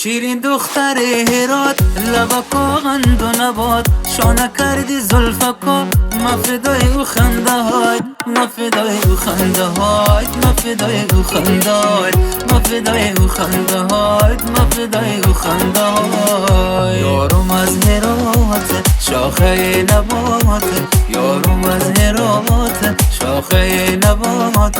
شیرین دختر هرات، لبکا قند و نبات، شانه کردی زلفکا، مفدای او خنده های، مفدای او خنده های، مفدای او خنده های، مفدای او خنده های، مفدای او خنده های. یارم از هرات شاخه نبات، یارم از هرات شاخه نبات،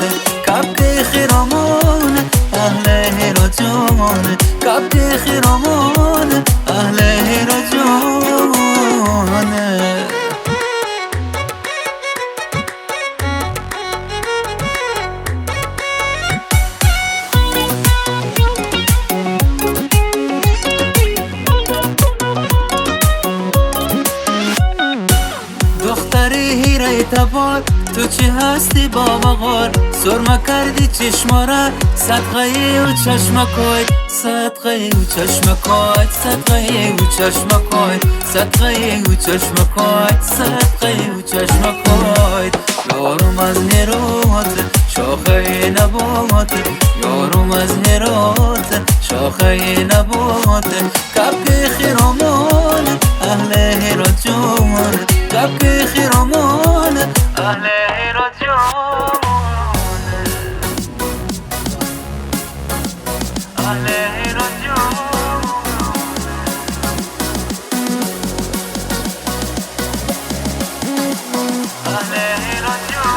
کبک خرامان اهل هرات جان، کبک خرامان اهل هرات جان. دختری هیره تبار، تو چی هستی با مغار، سرمه کردی چشماره، صدقه او چشمکای، صدقه او چشمکای، صدقه او چشمکای، صدقه او چشمکای، صدقه او چشمکای. یارم از هرات شاخه نبات، یارم از هرات شاخه نبات، کبک خرامان اهل هرات جان، کبک خرامان اهل هرات جان، اهل هرات جان، اهل هرات جان.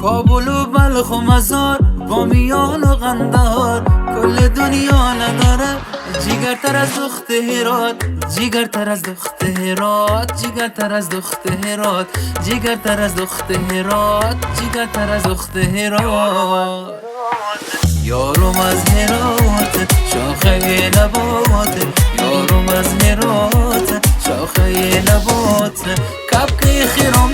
کابل و بلخ و مزار، بامیان و قندهار، کل دنیا نداره جیگرتر از دخت هرات، جیگرتر از دخت هرات، جیگرتر از دخت هرات، جیگرتر از دخت هرات، جیگرتر از دخت هرات. یارم از هرات شاخه نبات، یارم از هرات شاخه نبات، کبک خیران